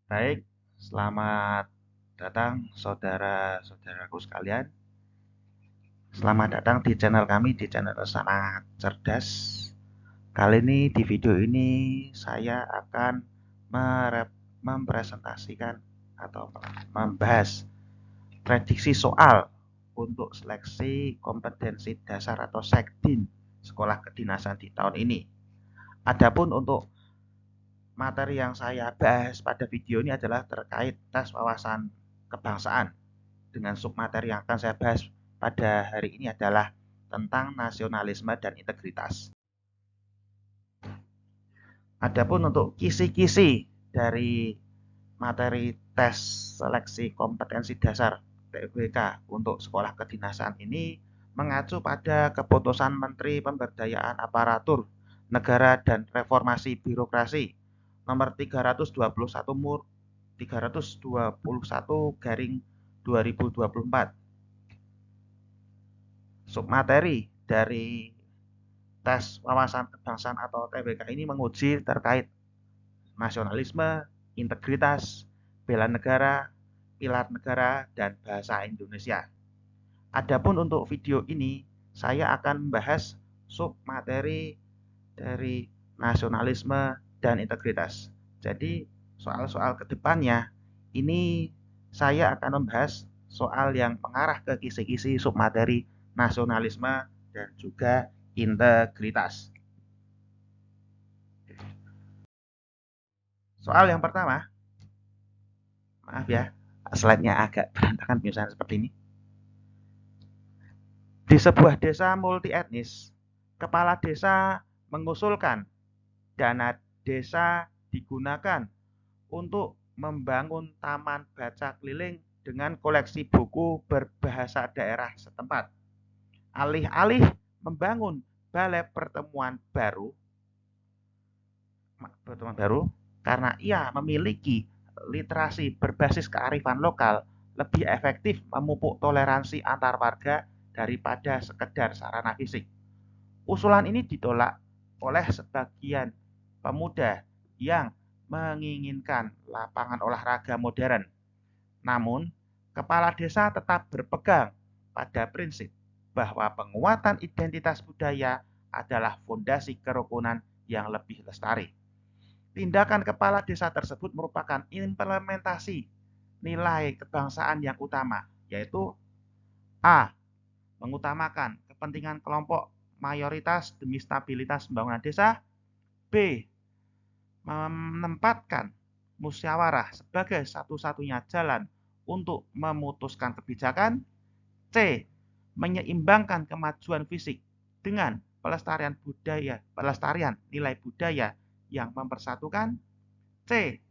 Baik, selamat datang saudara-saudaraku sekalian. Selamat datang di channel kami, di channel Sangat Cerdas. Kali ini di video ini saya akan mempresentasikan atau membahas prediksi soal untuk seleksi kompetensi dasar atau sekdin sekolah kedinasan di tahun ini. Adapun untuk materi yang saya bahas pada video ini adalah terkait tes wawasan kebangsaan. Dengan submateri yang akan saya bahas pada hari ini adalah tentang nasionalisme dan integritas. Adapun untuk kisi-kisi dari materi tes seleksi kompetensi dasar TUBK untuk sekolah kedinasan ini mengacu pada keputusan Menteri Pemberdayaan Aparatur Negara dan Reformasi Birokrasi nomor 321/2024. Submateri dari tes wawasan kebangsaan atau TBK ini menguji terkait nasionalisme, integritas, bela negara, pilar negara, dan bahasa Indonesia. Adapun untuk video ini, saya akan membahas submateri dari nasionalisme dan integritas. Jadi, soal-soal kedepannya, ini saya akan membahas soal yang mengarah ke kisi-kisi submateri nasionalisme dan juga integritas. Soal yang pertama, maaf ya, slide-nya agak berantakan misalnya seperti ini. Di sebuah desa multi etnis, kepala desa mengusulkan dana desa digunakan untuk membangun taman baca keliling dengan koleksi buku berbahasa daerah setempat. Alih-alih membangun balai pertemuan baru karena ia memiliki literasi berbasis kearifan lokal, lebih efektif memupuk toleransi antar warga daripada sekedar sarana fisik. Usulan ini ditolak oleh sebagian pemuda yang menginginkan lapangan olahraga modern. Namun, kepala desa tetap berpegang pada prinsip bahwa penguatan identitas budaya adalah fondasi kerukunan yang lebih lestari. Tindakan kepala desa tersebut merupakan implementasi nilai kebangsaan yang utama, yaitu A. Mengutamakan kepentingan kelompok mayoritas demi stabilitas pembangunan desa. B. Menempatkan musyawarah sebagai satu-satunya jalan untuk memutuskan kebijakan. C. Menyeimbangkan kemajuan fisik dengan pelestarian nilai budaya yang mempersatukan. C.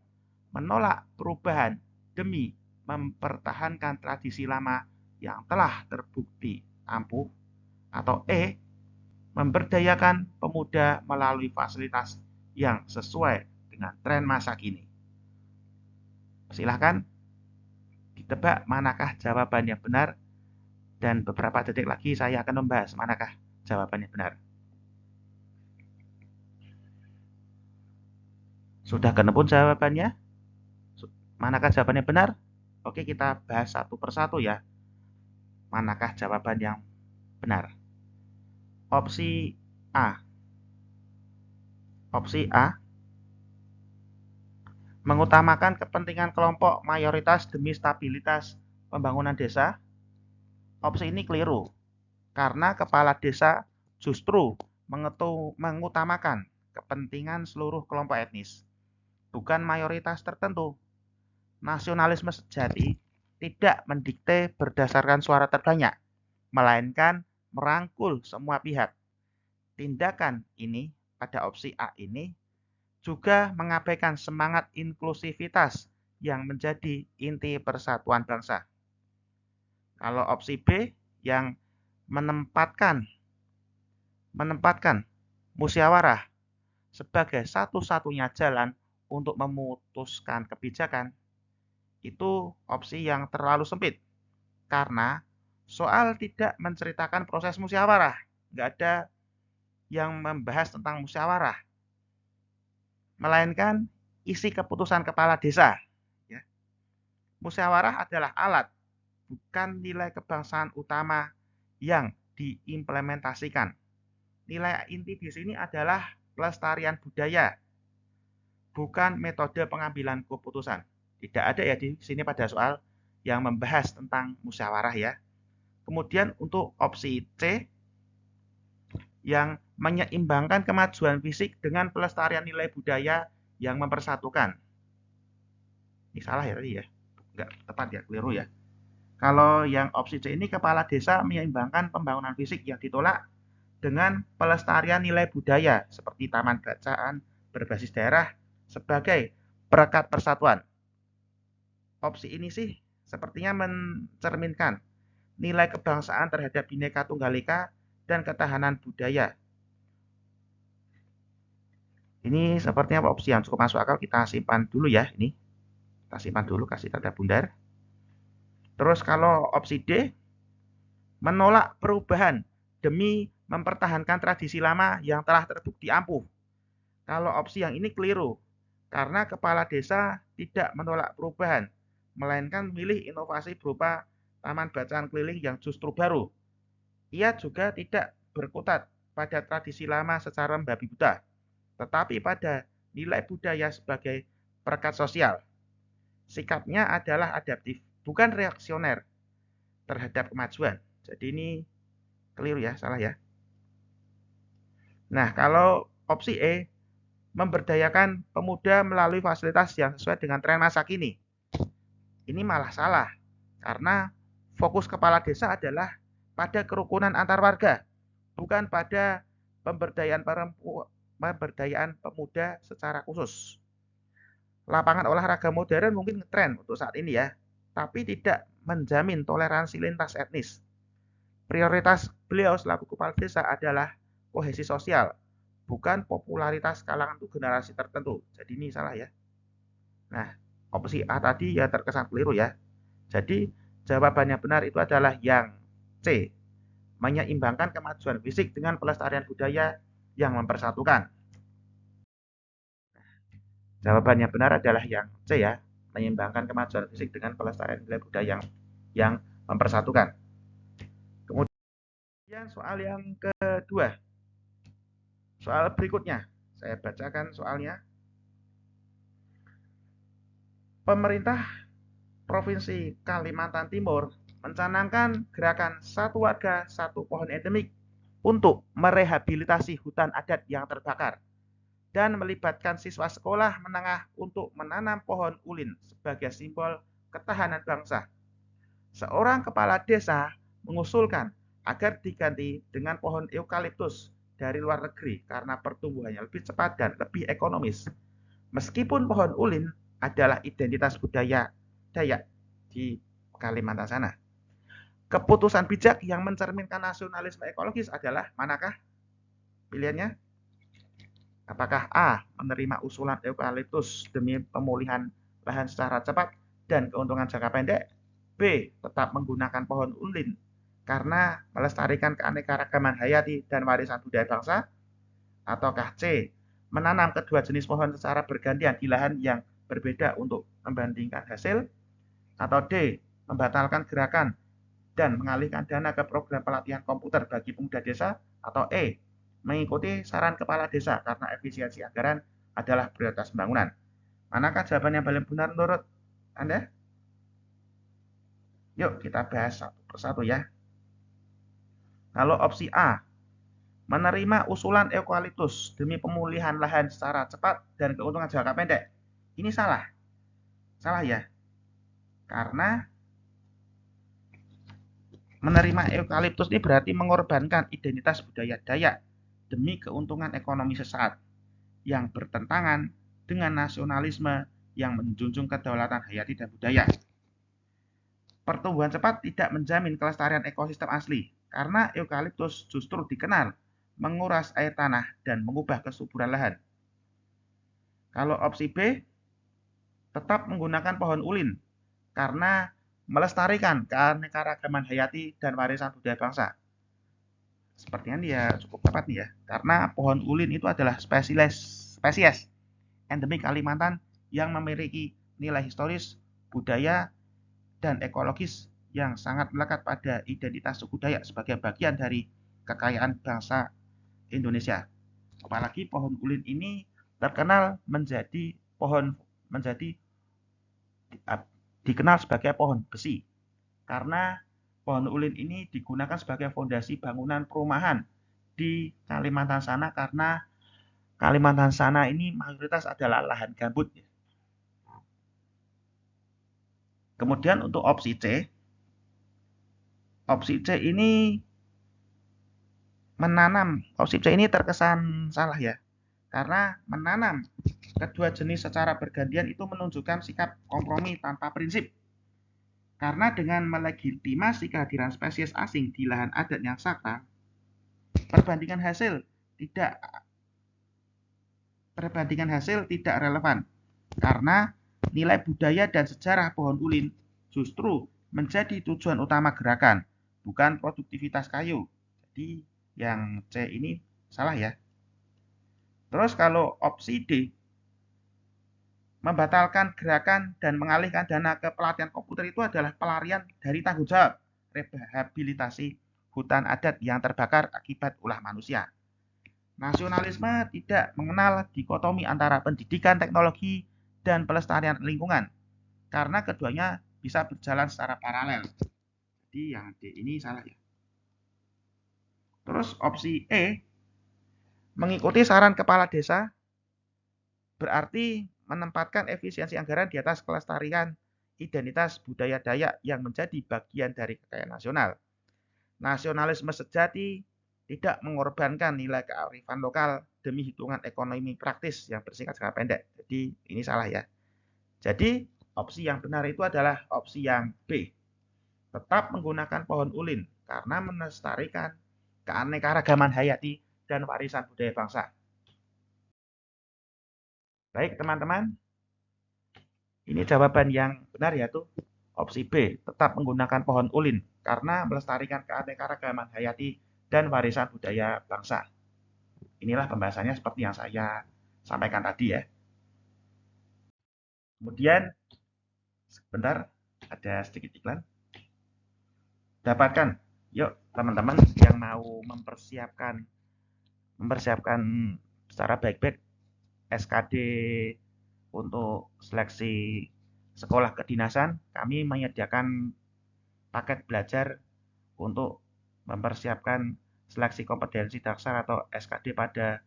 Menolak perubahan demi mempertahankan tradisi lama yang telah terbukti ampuh. Atau E. Memberdayakan pemuda melalui fasilitas yang sesuai dengan tren masa kini. Silahkan ditebak manakah jawaban yang benar, dan beberapa detik lagi saya akan membahas manakah jawaban yang benar. Sudah ketemu jawabannya? Manakah jawaban yang benar? Oke, kita bahas satu persatu ya. Manakah jawaban yang benar? Opsi A. Opsi A. Mengutamakan kepentingan kelompok mayoritas demi stabilitas pembangunan desa. Opsi ini keliru, karena kepala desa justru mengutamakan kepentingan seluruh kelompok etnis, bukan mayoritas tertentu. Nasionalisme sejati tidak mendikte berdasarkan suara terbanyak, melainkan merangkul semua pihak. Tindakan ini pada opsi A ini juga mengabaikan semangat inklusivitas yang menjadi inti persatuan bangsa. Kalau opsi B yang menempatkan musyawarah sebagai satu-satunya jalan untuk memutuskan kebijakan, itu opsi yang terlalu sempit, karena soal tidak menceritakan proses musyawarah, nggak ada yang membahas tentang musyawarah, melainkan isi keputusan kepala desa. musyawarah adalah alat, bukan nilai kebangsaan utama yang diimplementasikan. Nilai inti di sini adalah pelestarian budaya, bukan metode pengambilan keputusan. Tidak ada ya di sini pada soal yang membahas tentang musyawarah ya. Kemudian untuk opsi C, yang menyeimbangkan kemajuan fisik dengan pelestarian nilai budaya yang mempersatukan. Ini salah ya tadi ya, nggak tepat ya, keliru ya. Kalau yang opsi C ini, kepala desa menyeimbangkan pembangunan fisik yang ditolak dengan pelestarian nilai budaya seperti taman bacaan berbasis daerah sebagai perekat persatuan. Opsi ini sih sepertinya mencerminkan nilai kebangsaan terhadap Bhinneka Tunggal Ika dan ketahanan budaya. Ini sepertinya opsi yang cukup masuk akal, kita simpan dulu ya ini. Kita simpan dulu, kasih tanda bundar. Terus kalau opsi D, menolak perubahan demi mempertahankan tradisi lama yang telah terbukti ampuh. Kalau opsi yang ini keliru, karena kepala desa tidak menolak perubahan, melainkan memilih inovasi berupa taman bacaan keliling yang justru baru. Ia juga tidak berkutat pada tradisi lama secara membabi buta, tetapi pada nilai budaya sebagai perekat sosial. Sikapnya adalah adaptif, bukan reaksioner terhadap kemajuan. Jadi ini keliru ya, salah ya. Nah, kalau opsi E, memberdayakan pemuda melalui fasilitas yang sesuai dengan tren masa kini. Ini malah salah, karena fokus kepala desa adalah pada kerukunan antar warga, bukan pada pemberdayaan pemuda secara khusus. Lapangan olahraga modern mungkin ngetren untuk saat ini ya, tapi tidak menjamin toleransi lintas etnis. Prioritas beliau selaku kepala desa adalah kohesi sosial, bukan popularitas kalangan untuk generasi tertentu. Jadi ini salah ya. Nah, opsi A tadi ya terkesan keliru ya. Jadi jawabannya benar itu adalah yang C, menyeimbangkan kemajuan fisik dengan pelestarian budaya yang mempersatukan. Jawabannya benar adalah yang C ya, menyeimbangkan kemajuan fisik dengan pelestarian nilai budaya yang mempersatukan. Kemudian soal yang kedua. Soal berikutnya, saya bacakan soalnya. Pemerintah Provinsi Kalimantan Timur mencanangkan gerakan satu warga satu pohon endemik untuk merehabilitasi hutan adat yang terbakar dan melibatkan siswa sekolah menengah untuk menanam pohon ulin sebagai simbol ketahanan bangsa. Seorang kepala desa mengusulkan agar diganti dengan pohon eukaliptus dari luar negeri karena pertumbuhannya lebih cepat dan lebih ekonomis. Meskipun pohon ulin adalah identitas budaya Dayak di Kalimantan sana. Keputusan bijak yang mencerminkan nasionalisme ekologis adalah manakah? Pilihannya? Apakah A, menerima usulan eukaliptus demi pemulihan lahan secara cepat dan keuntungan jangka pendek? B, tetap menggunakan pohon ulin karena melestarikan keanekaragaman hayati dan warisan budaya bangsa? Ataukah C, menanam kedua jenis pohon secara bergantian di lahan yang berbeda untuk membandingkan hasil? Atau D, membatalkan gerakan dan mengalihkan dana ke program pelatihan komputer bagi pemuda desa? Atau E, mengikuti saran kepala desa karena efisiensi anggaran adalah prioritas pembangunan? Manakah jawaban yang paling benar menurut Anda? Yuk kita bahas satu persatu ya. Kalau opsi A, menerima usulan eukaliptus demi pemulihan lahan secara cepat dan keuntungan jangka pendek, ini salah. Salah ya. Karena menerima eukaliptus ini berarti mengorbankan identitas budaya Dayak demi keuntungan ekonomi sesaat yang bertentangan dengan nasionalisme yang menjunjung kedaulatan hayati dan budaya. Pertumbuhan cepat tidak menjamin kelestarian ekosistem asli, karena eukaliptus justru dikenal menguras air tanah dan mengubah kesuburan lahan. Kalau opsi B, tetap menggunakan pohon ulin, karena melestarikan keanekaragaman hayati dan warisan budaya bangsa. Sepertinya dia cukup tepat nih ya, karena pohon ulin itu adalah spesies endemik Kalimantan yang memiliki nilai historis, budaya, dan ekologis yang sangat melekat pada identitas suku Dayak sebagai bagian dari kekayaan bangsa Indonesia. Apalagi pohon ulin ini terkenal menjadi dikenal sebagai pohon besi karena pohon ulin ini digunakan sebagai fondasi bangunan perumahan di Kalimantan sana karena Kalimantan sana ini mayoritas adalah lahan gambut. Kemudian untuk opsi C ini opsi C ini terkesan salah ya. Karena menanam kedua jenis secara bergantian itu menunjukkan sikap kompromi tanpa prinsip. Karena dengan melegitimasi kehadiran spesies asing di lahan adat yang sakral, perbandingan hasil tidak relevan. Karena nilai budaya dan sejarah pohon ulin justru menjadi tujuan utama gerakan, bukan produktivitas kayu. Jadi yang C ini salah ya. Terus kalau opsi D, membatalkan gerakan dan mengalihkan dana ke pelatihan komputer itu adalah pelarian dari tanggung jawab rehabilitasi hutan adat yang terbakar akibat ulah manusia. Nasionalisme tidak mengenal dikotomi antara pendidikan teknologi dan pelestarian lingkungan, karena keduanya bisa berjalan secara paralel. Jadi yang D ini salah ya. Terus opsi E, mengikuti saran kepala desa berarti menempatkan efisiensi anggaran di atas kelestarian identitas budaya Dayak yang menjadi bagian dari kekayaan nasional. Nasionalisme sejati tidak mengorbankan nilai kearifan lokal demi hitungan ekonomi praktis yang bersingkat jangka pendek. Jadi ini salah ya. Jadi opsi yang benar itu adalah opsi yang B. Tetap menggunakan pohon ulin karena melestarikan keanekaragaman hayati dan warisan budaya bangsa. Baik teman-teman, ini jawaban yang benar yaitu opsi B, tetap menggunakan pohon ulin karena melestarikan keanekaragaman hayati dan warisan budaya bangsa. Inilah pembahasannya seperti yang saya sampaikan tadi ya. Kemudian, sebentar, ada sedikit iklan. Dapatkan, yuk teman-teman yang mau mempersiapkan secara baik-baik SKD untuk seleksi sekolah kedinasan, kami menyediakan paket belajar untuk mempersiapkan seleksi kompetensi dasar atau SKD pada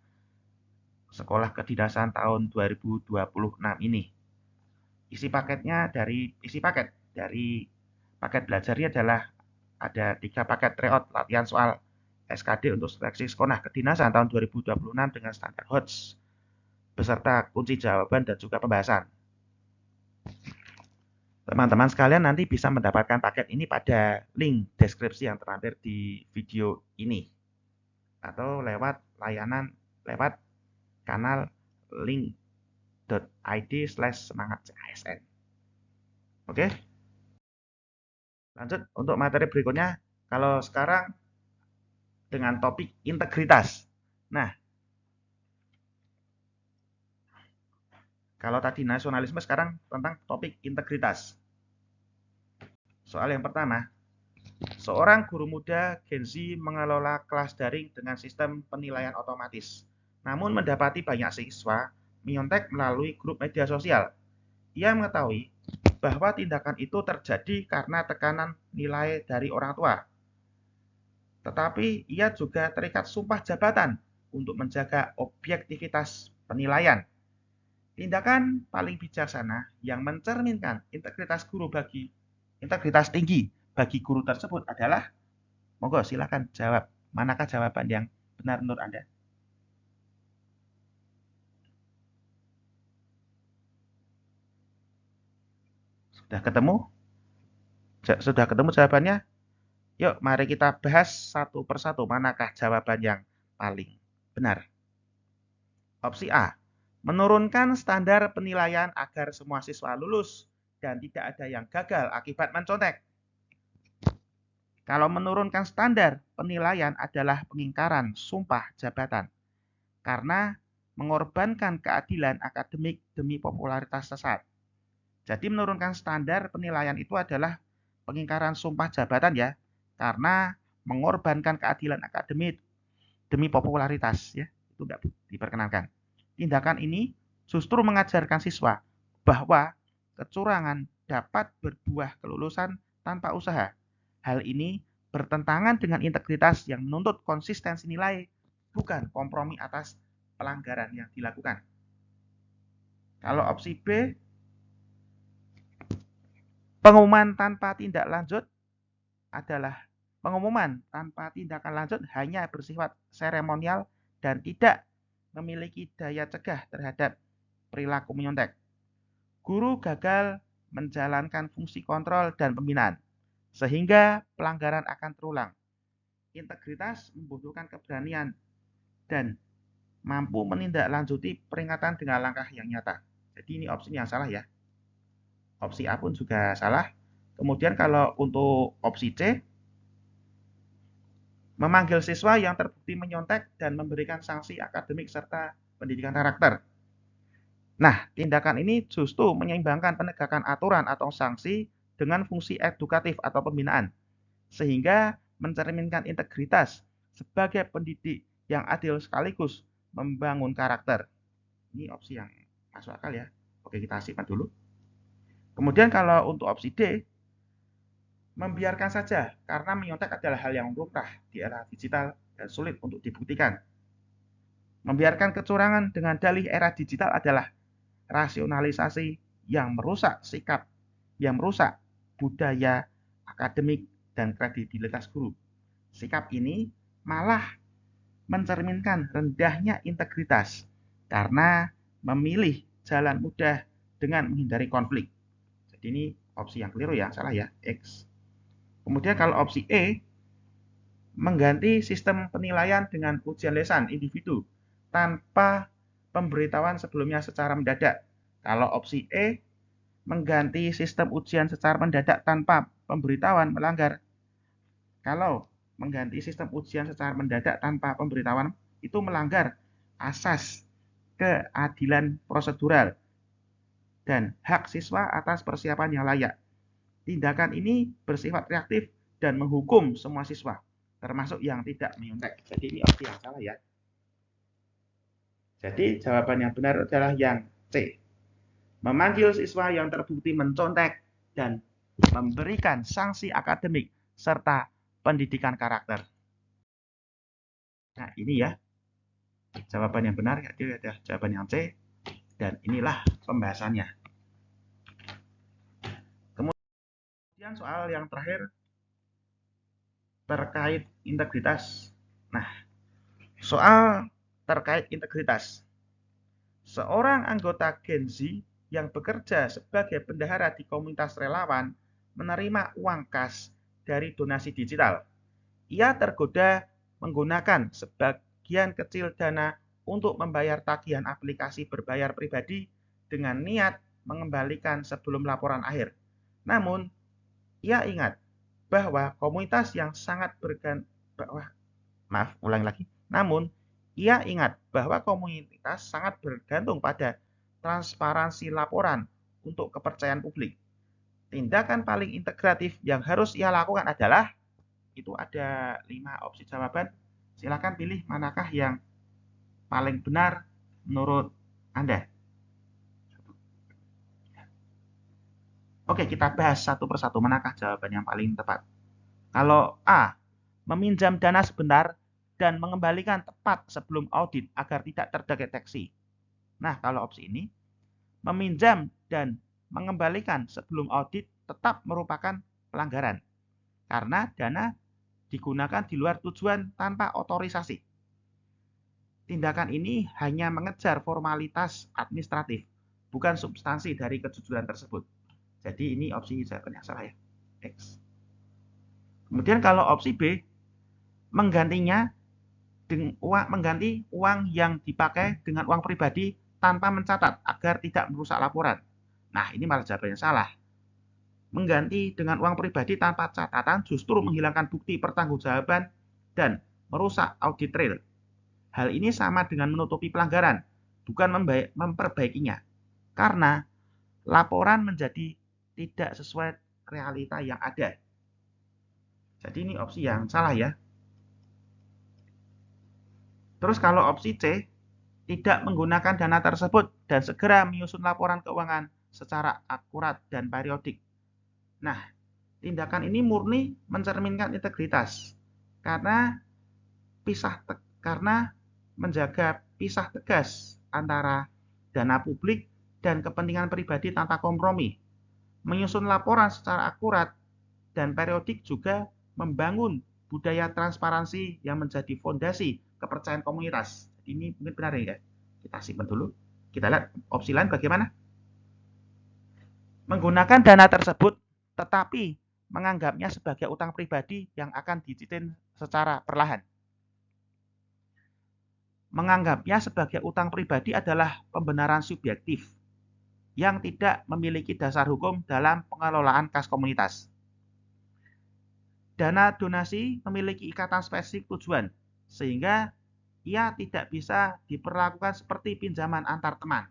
sekolah kedinasan tahun 2026 ini. Isi paket dari paket belajarnya adalah ada 3 paket tryout latihan soal SKD untuk seleksi sekolah kedinasan tahun 2026 dengan standar HOTS beserta kunci jawaban dan juga pembahasan. Teman-teman sekalian nanti bisa mendapatkan paket ini pada link deskripsi yang terlampir di video ini atau lewat kanal link.id/semangatCASN. Oke. Lanjut untuk materi berikutnya. Kalau sekarang dengan topik integritas. Nah, kalau tadi nasionalisme, sekarang tentang topik integritas. Soal yang pertama, seorang guru muda Gen Z mengelola kelas daring dengan sistem penilaian otomatis. Namun mendapati banyak siswa menyontek melalui grup media sosial. Ia mengetahui bahwa tindakan itu terjadi karena tekanan nilai dari orang tua. Tetapi ia juga terikat sumpah jabatan untuk menjaga objektivitas penilaian. Tindakan paling bijaksana yang mencerminkan integritas tinggi bagi guru tersebut adalah, monggo silakan jawab, manakah jawaban yang benar menurut Anda? Sudah ketemu jawabannya? Yuk, mari kita bahas satu persatu manakah jawaban yang paling benar. Opsi A, menurunkan standar penilaian agar semua siswa lulus dan tidak ada yang gagal akibat mencontek. Kalau menurunkan standar penilaian adalah pengingkaran sumpah jabatan karena mengorbankan keadilan akademik demi popularitas sesat. Jadi menurunkan standar penilaian itu adalah pengingkaran sumpah jabatan ya, karena mengorbankan keadilan akademik demi popularitas ya, itu tidak diperkenankan. Tindakan ini justru mengajarkan siswa bahwa kecurangan dapat berbuah kelulusan tanpa usaha. Hal ini bertentangan dengan integritas yang menuntut konsistensi nilai, bukan kompromi atas pelanggaran yang dilakukan. Kalau opsi B, pengumuman tanpa tindak lanjut adalah pengumuman tanpa tindakan lanjut hanya bersifat seremonial dan tidak memiliki daya cegah terhadap perilaku menyontek. Guru gagal menjalankan fungsi kontrol dan pembinaan, sehingga pelanggaran akan terulang. Integritas membutuhkan keberanian dan mampu menindaklanjuti peringatan dengan langkah yang nyata. Jadi ini opsi yang salah ya. Opsi A pun juga salah. Kemudian kalau untuk opsi C, memanggil siswa yang terbukti menyontek dan memberikan sanksi akademik serta pendidikan karakter. Nah, tindakan ini justru menyeimbangkan penegakan aturan atau sanksi dengan fungsi edukatif atau pembinaan, sehingga mencerminkan integritas sebagai pendidik yang adil sekaligus membangun karakter. Ini opsi yang masuk akal ya. Oke, kita simpan dulu. Kemudian kalau untuk opsi D, membiarkan saja karena menyontek adalah hal yang lumrah di era digital dan sulit untuk dibuktikan. Membiarkan kecurangan dengan dalih era digital adalah rasionalisasi yang merusak sikap, yang merusak budaya akademik dan kredibilitas guru. Sikap ini malah mencerminkan rendahnya integritas karena memilih jalan mudah dengan menghindari konflik. Jadi ini opsi yang keliru ya, salah ya, X. Kemudian kalau opsi E, mengganti sistem penilaian dengan ujian lesan individu tanpa pemberitahuan sebelumnya secara mendadak. Kalau opsi E, mengganti sistem ujian secara mendadak tanpa pemberitahuan melanggar. Kalau mengganti sistem ujian secara mendadak tanpa pemberitahuan itu melanggar asas keadilan prosedural dan hak siswa atas persiapan yang layak. Tindakan ini bersifat reaktif dan menghukum semua siswa, termasuk yang tidak menyontek. Jadi ini opsi yang salah ya. Jadi jawaban yang benar adalah yang C. Memanggil siswa yang terbukti mencontek dan memberikan sanksi akademik serta pendidikan karakter. Nah ini ya jawaban yang benar, yaitu adalah jawaban yang C, dan inilah pembahasannya. Kemudian soal yang terakhir terkait integritas. Nah, soal terkait integritas. Seorang anggota Gen Z yang bekerja sebagai bendahara di komunitas relawan menerima uang kas dari donasi digital. Ia tergoda menggunakan sebagian kecil dana untuk membayar tagihan aplikasi berbayar pribadi dengan niat mengembalikan sebelum laporan akhir. Namun, ia ingat bahwa komunitas yang sangat bergantung pada transparansi laporan untuk kepercayaan publik. Tindakan paling integratif yang harus ia lakukan adalah, itu ada 5 opsi jawaban. Silakan pilih manakah yang paling benar menurut Anda. Oke, kita bahas satu persatu manakah jawaban yang paling tepat. Kalau A, meminjam dana sebentar dan mengembalikan tepat sebelum audit agar tidak terdeteksi. Nah, kalau opsi ini, meminjam dan mengembalikan sebelum audit tetap merupakan pelanggaran karena dana digunakan di luar tujuan tanpa otorisasi. Tindakan ini hanya mengejar formalitas administratif, bukan substansi dari kejujuran tersebut. Jadi ini opsi jawaban yang salah ya, X. Kemudian kalau opsi B, mengganti uang yang dipakai dengan uang pribadi tanpa mencatat agar tidak merusak laporan. Nah, ini malah jawaban yang salah. Mengganti dengan uang pribadi tanpa catatan justru menghilangkan bukti pertanggungjawaban dan merusak audit trail. Hal ini sama dengan menutupi pelanggaran, bukan memperbaikinya. Karena laporan menjadi tidak sesuai realita yang ada. Jadi ini opsi yang salah ya. Terus kalau opsi C, tidak menggunakan dana tersebut dan segera menyusun laporan keuangan secara akurat dan periodik. Nah, tindakan ini murni mencerminkan integritas karena menjaga pisah tegas antara dana publik dan kepentingan pribadi tanpa kompromi. Menyusun laporan secara akurat dan periodik juga membangun budaya transparansi yang menjadi fondasi kepercayaan komunitas. Ini mungkin benar ya. Kita simpan dulu. Kita lihat opsi lain bagaimana. Menggunakan dana tersebut tetapi menganggapnya sebagai utang pribadi yang akan dicicil secara perlahan. Menganggapnya sebagai utang pribadi adalah pembenaran subjektif yang tidak memiliki dasar hukum dalam pengelolaan kas komunitas. Dana donasi memiliki ikatan spesifik tujuan, sehingga ia tidak bisa diperlakukan seperti pinjaman antar teman.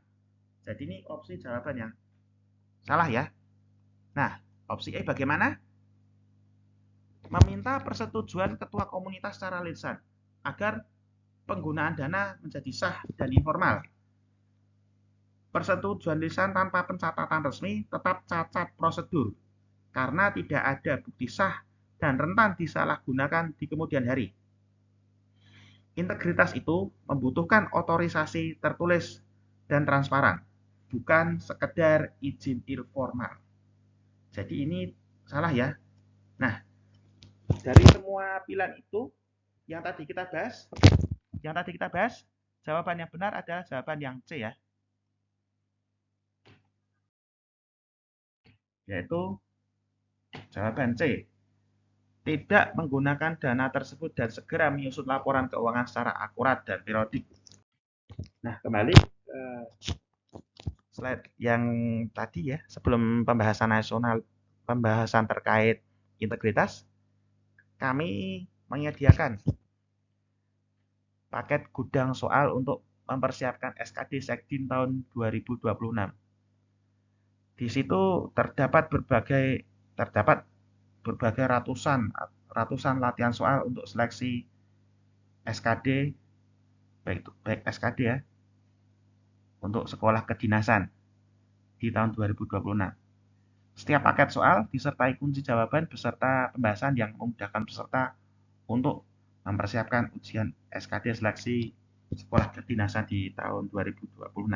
Jadi ini opsi jawaban yang salah ya. Nah, opsi E bagaimana? Meminta persetujuan ketua komunitas secara lisan agar penggunaan dana menjadi sah dan informal. Persetujuan lisan tanpa pencatatan resmi tetap cacat prosedur karena tidak ada bukti sah dan rentan disalahgunakan di kemudian hari. Integritas itu membutuhkan otorisasi tertulis dan transparan, bukan sekedar izin informal. Jadi ini salah ya. Nah, dari semua pilihan itu yang tadi kita bahas, jawaban yang benar adalah jawaban yang C ya. Yaitu jawaban C. Tidak menggunakan dana tersebut dan segera menyusun laporan keuangan secara akurat dan periodik. Nah, kembali ke slide yang tadi ya, sebelum pembahasan terkait integritas, kami menyediakan paket gudang soal untuk mempersiapkan SKD Sekdin tahun 2026. Di situ terdapat berbagai ratusan latihan soal untuk seleksi SKD, baik SKD ya, untuk sekolah kedinasan di tahun 2026. Setiap paket soal disertai kunci jawaban beserta pembahasan yang memudahkan peserta untuk mempersiapkan ujian SKD seleksi sekolah kedinasan di tahun 2026.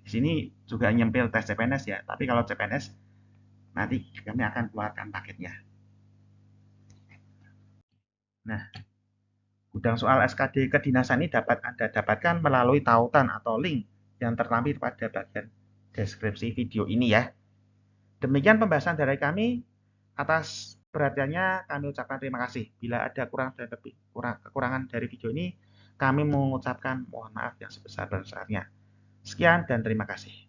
Di sini juga nyempil tes CPNS ya, tapi kalau CPNS nanti kami akan keluarkan paketnya. Nah, gudang soal SKD kedinasan ini dapat Anda dapatkan melalui tautan atau link yang tertampil pada bagian deskripsi video ini ya. Demikian pembahasan dari kami. Atas perhatiannya kami ucapkan terima kasih. Bila ada kekurangan dari video ini, kami mengucapkan mohon maaf yang sebesar-besarnya. Sekian dan terima kasih.